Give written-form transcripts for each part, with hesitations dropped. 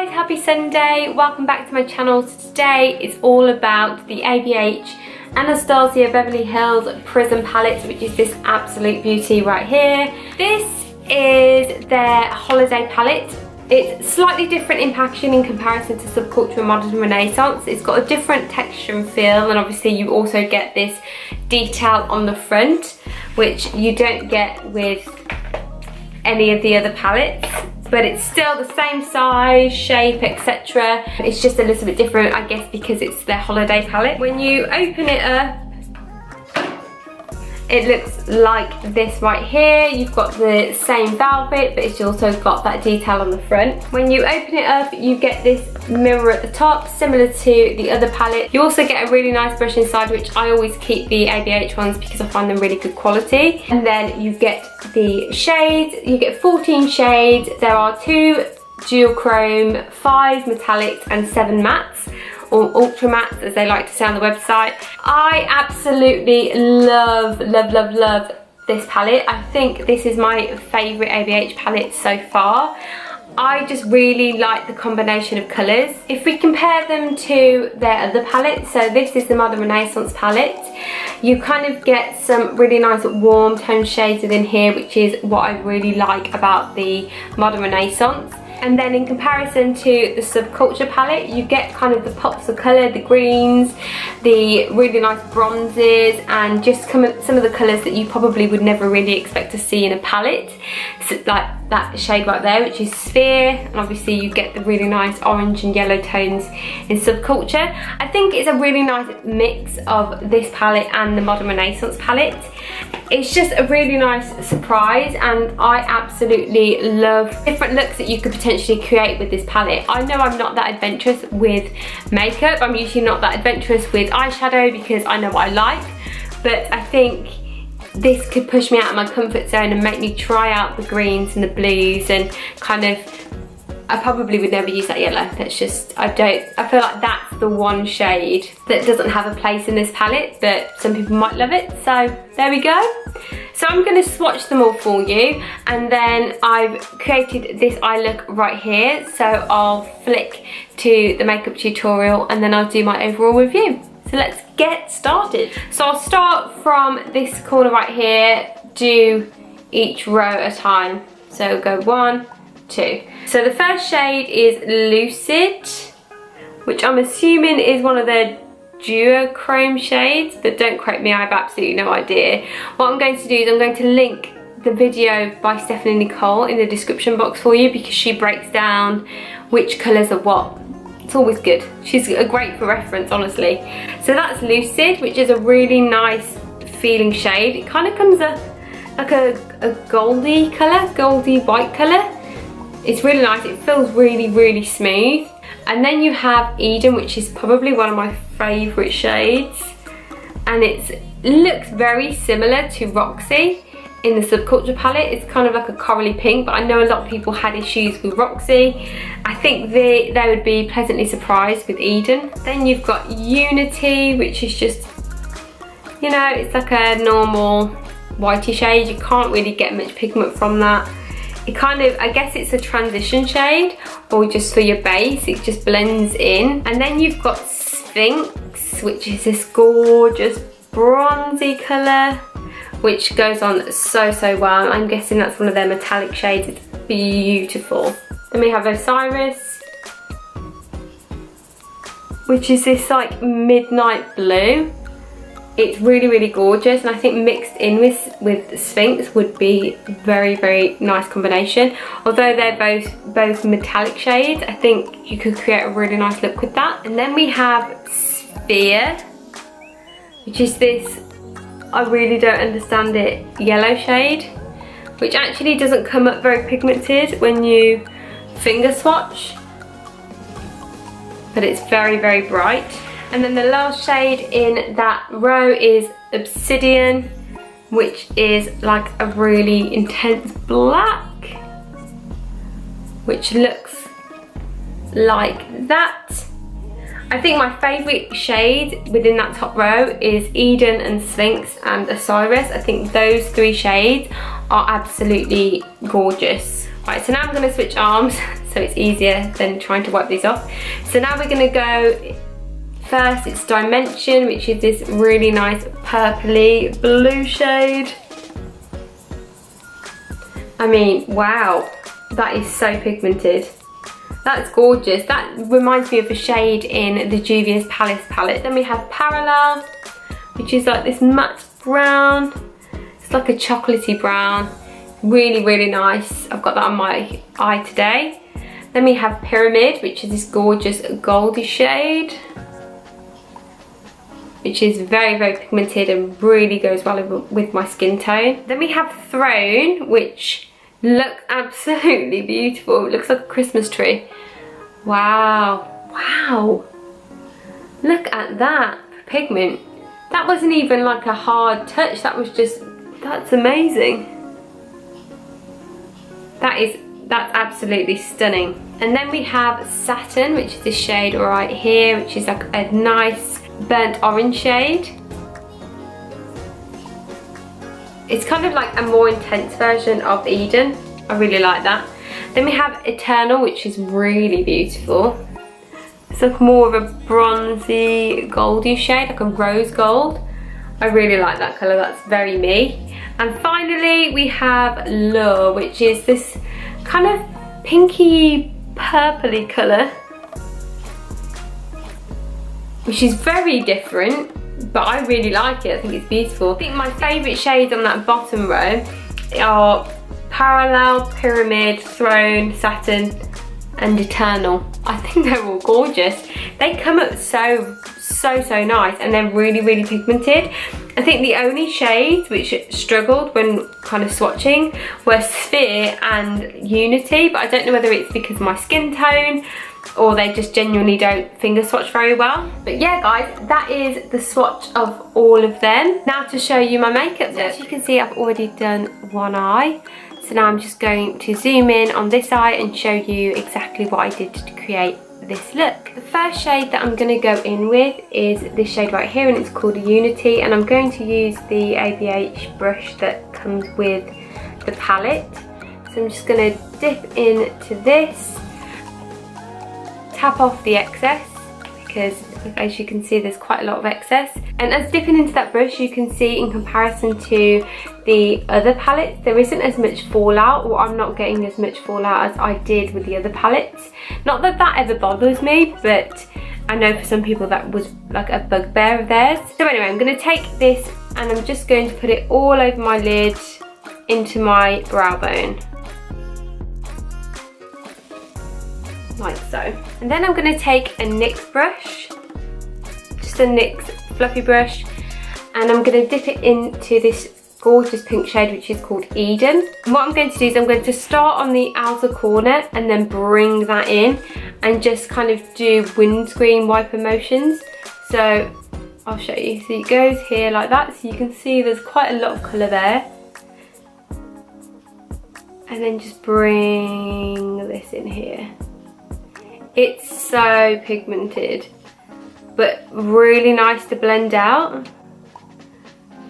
guys, happy Sunday. Welcome back to my channel. So today is all about the ABH Anastasia Beverly Hills Prism palette, which is this absolute beauty right here. This is their holiday palette. It's slightly different in packaging in comparison to Subculture and Modern Renaissance. It's got a different texture and feel, and obviously you also get this detail on the front, which you don't get with any of the other palettes. But it's still the same size, shape, etc. It's just a little bit different, I guess, because it's their holiday palette. When you open it up, it looks like this right here. You've got the same velvet, but it's also got that detail on the front. When you open it up, you get this mirror at the top, similar to the other palette. You also get a really nice brush inside, which I always keep the ABH ones because I find them really good quality. And then you get the shades. You get 14 shades. There are 2 duochrome, 5 metallics and 7 mattes, or ultra mattes as they like to say on the website. I absolutely love this palette. I think this is my favourite ABH palette so far. I just really like the combination of colours. If we compare them to their other palettes, so this is the Modern Renaissance palette, you kind of get some really nice warm tone shades within here, which is what I really like about the Modern Renaissance. And then in comparison to the Subculture palette, you get kind of the pops of colour, the greens, the really nice bronzes, and just some of the colours that you probably would never really expect to see in a palette. So like that shade right there, which is Sphere, and obviously you get the really nice orange and yellow tones in Subculture. I think it's a really nice mix of this palette and the Modern Renaissance palette. It's just a really nice surprise, and I absolutely love different looks that you could potentially create with this palette. I know I'm not that adventurous with makeup. I'm usually not that adventurous with eyeshadow because I know what I like, but I think this could push me out of my comfort zone and make me try out the greens and the blues, and kind of, I probably would never use that yellow. That's just, I feel like that's the one shade that doesn't have a place in this palette, but some people might love it, so there we go. So I'm going to swatch them all for you, and then I've created this eye look right here, so I'll flick to the makeup tutorial and then I'll do my overall review. So let's get started. So I'll start from this corner right here, do each row at a time. So go 1, 2. So the first shade is Lucid, which I'm assuming is one of their duochrome shades, but don't quote me, I have absolutely no idea. What I'm going to do is I'm going to link the video by Stephanie Nicole in the description box for you, because she breaks down which colours are what. It's always good. She's great for reference, honestly. So that's Lucid, which is a really nice feeling shade. It kind of comes like a goldy colour, goldy white colour. It's really nice. It feels really smooth. And then you have Eden, which is probably one of my favourite shades, and it looks very similar to Roxy in the Subculture palette. It's kind of like a corally pink, but I know a lot of people had issues with Roxy. I think they would be pleasantly surprised with Eden. Then you've got Unity, which is just, you know, it's like a normal whitey shade. You can't really get much pigment from that. It kind of, I guess it's a transition shade, or just for your base, it just blends in. And then you've got Sphinx, which is this gorgeous bronzy colour, which goes on so well. I'm guessing that's one of their metallic shades. It's beautiful. Then we have Osiris, which is this like midnight blue. It's really gorgeous, and I think mixed in with Sphinx would be very nice combination. Although they're both metallic shades, I think you could create a really nice look with that. And then we have Sphere, which is this, I really don't understand it, yellow shade, which actually doesn't come up very pigmented when you finger swatch, but it's very bright. And then the last shade in that row is Obsidian, which is like a really intense black, which looks like that. I think my favourite shade within that top row is Eden and Sphinx and Osiris. I think those 3 shades are absolutely gorgeous. Right, so now I'm going to switch arms so it's easier than trying to wipe these off. So now we're going to go, first it's Dimension, which is this really nice purpley blue shade. I mean, wow, that is so pigmented. That's gorgeous. That reminds me of a shade in the Juvia's Palace palette. Then we have Parallel, which is like this matte brown. It's like a chocolatey brown. Really, really nice. I've got that on my eye today. Then we have Pyramid, which is this gorgeous goldy shade, which is very, very pigmented and really goes well with my skin tone. Then we have Throne, which looks absolutely beautiful. It looks like a Christmas tree. Wow, wow. Look at that pigment. That wasn't even like a hard touch. That was just, that's amazing. That's absolutely stunning. And then we have Saturn, which is this shade right here, which is like a nice burnt orange shade. It's kind of like a more intense version of Eden. I really like that. Then we have Eternal, which is really beautiful. It's like more of a bronzy, goldy shade, like a rose gold. I really like that colour, that's very me. And finally we have Lure, which is this kind of pinky purpley colour, which is very different, but I really like it. I think it's beautiful. I think my favourite shades on that bottom row are Parallel, Pyramid, Throne, Saturn and Eternal. I think they're all gorgeous. They come up so nice, and they're really, really pigmented. I think the only shades which struggled when kind of swatching were Sphere and Unity, but I don't know whether it's because of my skin tone or they just genuinely don't finger swatch very well. But yeah guys, that is the swatch of all of them. Now to show you my makeup look. As you can see, I've already done one eye. So now I'm just going to zoom in on this eye and show you exactly what I did to create this look. The first shade that I'm going to go in with is this shade right here, and it's called Unity, and I'm going to use the ABH brush that comes with the palette. So I'm just going to dip into this, tap off the excess, because as you can see there's quite a lot of excess, and as dipping into that brush you can see in comparison to the other palettes there isn't as much fallout, or I'm not getting as much fallout as I did with the other palettes. Not that that ever bothers me, but I know for some people that was like a bugbear of theirs. So anyway, I'm going to take this and I'm just going to put it all over my lid into my brow bone, like so. And then I'm going to take a NYX brush, just a NYX fluffy brush, and I'm going to dip it into this gorgeous pink shade which is called Eden. And what I'm going to do is I'm going to start on the outer corner and then bring that in and just kind of do windscreen wiper motions. So I'll show you. So it goes here like that, so you can see there's quite a lot of colour there. And then just bring this in here. It's so pigmented, but really nice to blend out.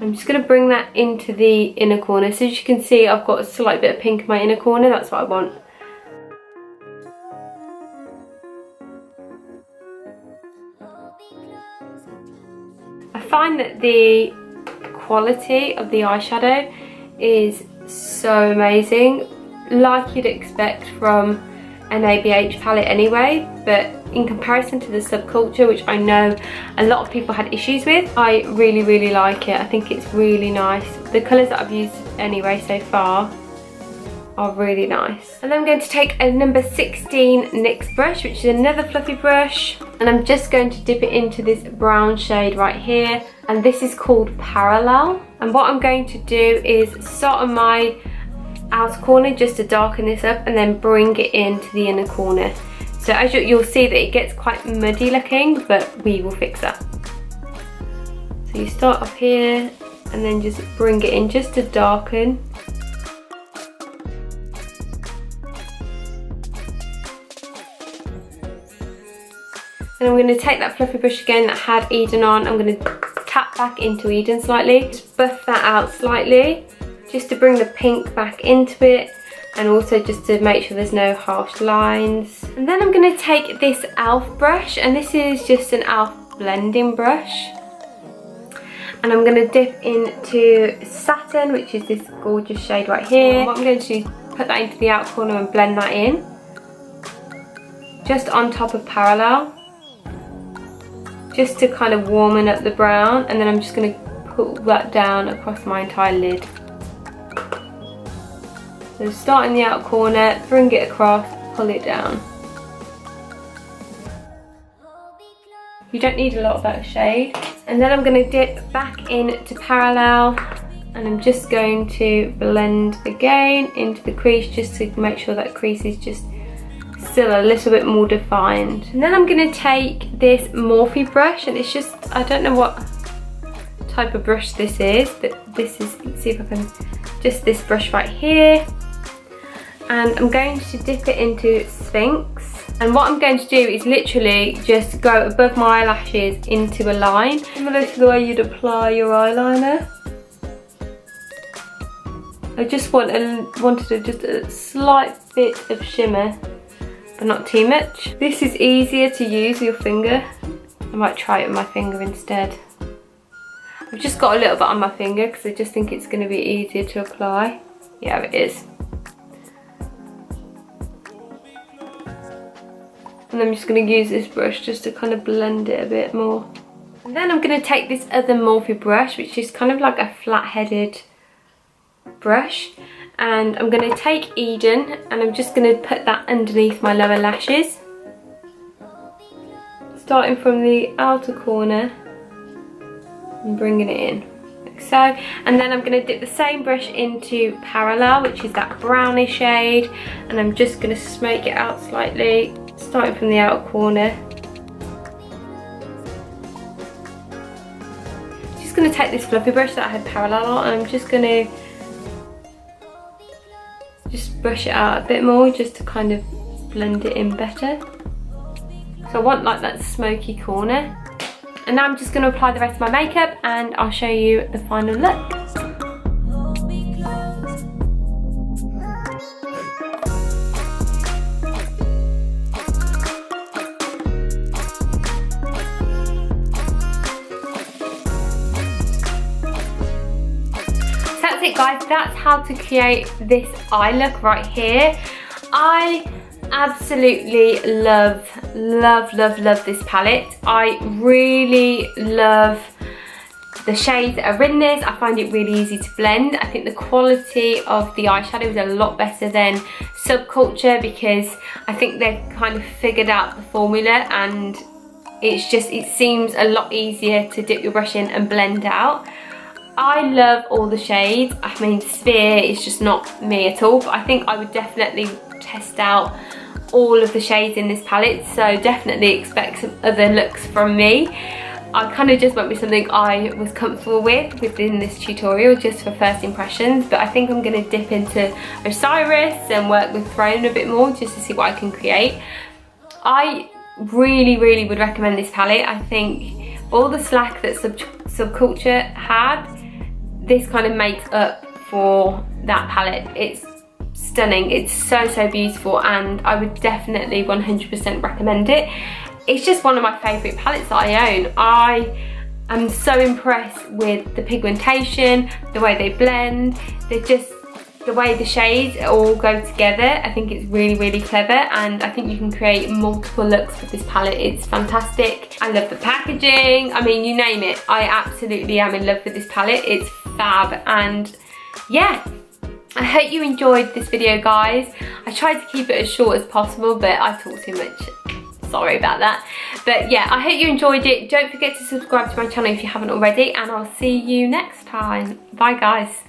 I'm just going to bring that into the inner corner. So as you can see, I've got a slight bit of pink in my inner corner. That's what I want. I find that the quality of the eyeshadow is so amazing, like you'd expect from an ABH palette anyway, but in comparison to the Subculture, which I know a lot of people had issues with, I really, really like it. I think it's really nice. The colours that I've used anyway so far are really nice. And then I'm going to take a number 16 NYX brush, which is another fluffy brush, and I'm just going to dip it into this brown shade right here, and this is called Parallel. And what I'm going to do is start on my outer corner just to darken this up and then bring it into the inner corner. So as you'll see that it gets quite muddy looking, but we will fix that. So you start up here and then just bring it in just to darken. And I'm going to take that fluffy brush again that had Eden on. I'm going to tap back into Eden slightly, just buff that out slightly, just to bring the pink back into it. and also just to make sure there's no harsh lines. And then I'm going to take this e.l.f. brush, and this is just an e.l.f. blending brush. And I'm going to dip into Satin, which is this gorgeous shade right here. And what I'm going to do is put that into the outer corner and blend that in. Just on top of Parallel. Just to kind of warmen up the brown. And then I'm just going to put that down across my entire lid. So start in the outer corner, bring it across, pull it down. You don't need a lot of that shade. And then I'm going to dip back into Parallel, and I'm just going to blend again into the crease just to make sure that crease is just still a little bit more defined. And then I'm going to take this Morphe brush, and it's just, I don't know what type of brush this is, but this is, let's see if I can, just this brush right here. And I'm going to dip it into Sphinx. And what I'm going to do is literally just go above my eyelashes into a line, similar to the way you'd apply your eyeliner. I just wanted just a slight bit of shimmer, but not too much. This is easier to use with your finger. I might try it with my finger instead. I've just got a little bit on my finger because I just think it's going to be easier to apply. Yeah, it is. And I'm just going to use this brush just to kind of blend it a bit more. And then I'm going to take this other Morphe brush, which is kind of like a flat-headed brush. And I'm going to take Eden, and I'm just going to put that underneath my lower lashes. Starting from the outer corner and bringing it in. Like so. And then I'm going to dip the same brush into Parallel, which is that brownish shade. And I'm just going to smoke it out slightly. Starting from the outer corner. Just going to take this fluffy brush that I had Parallel on, and I'm just going to just brush it out a bit more just to kind of blend it in better. So I want like that smoky corner. And now I'm just going to apply the rest of my makeup, and I'll show you the final look. That's it guys, that's how to create this eye look right here. I absolutely love this palette. I really love the shades that are in this. I find it really easy to blend. I think the quality of the eyeshadow is a lot better than Subculture, because I think they've kind of figured out the formula, and it seems a lot easier to dip your brush in and blend out. I love all the shades. I mean, Sphere is just not me at all, but I think I would definitely test out all of the shades in this palette, so definitely expect some other looks from me. I kind of just went with something I was comfortable with within this tutorial, just for first impressions, but I think I'm going to dip into Osiris and work with Throne a bit more just to see what I can create. I really would recommend this palette. I think all the slack that Subculture had, this kind of makes up for that palette. It's stunning, it's so beautiful, and I would definitely 100% recommend it. It's just one of my favourite palettes that I own. I am so impressed with the pigmentation, the way they blend, the way the shades all go together. I think it's really clever, and I think you can create multiple looks with this palette. It's fantastic. I love the packaging. I mean, you name it. I absolutely am in love with this palette. It's fab, and yeah. I hope you enjoyed this video, guys. I tried to keep it as short as possible, but I talk too much. Sorry about that. But yeah, I hope you enjoyed it. Don't forget to subscribe to my channel if you haven't already, and I'll see you next time. Bye, guys.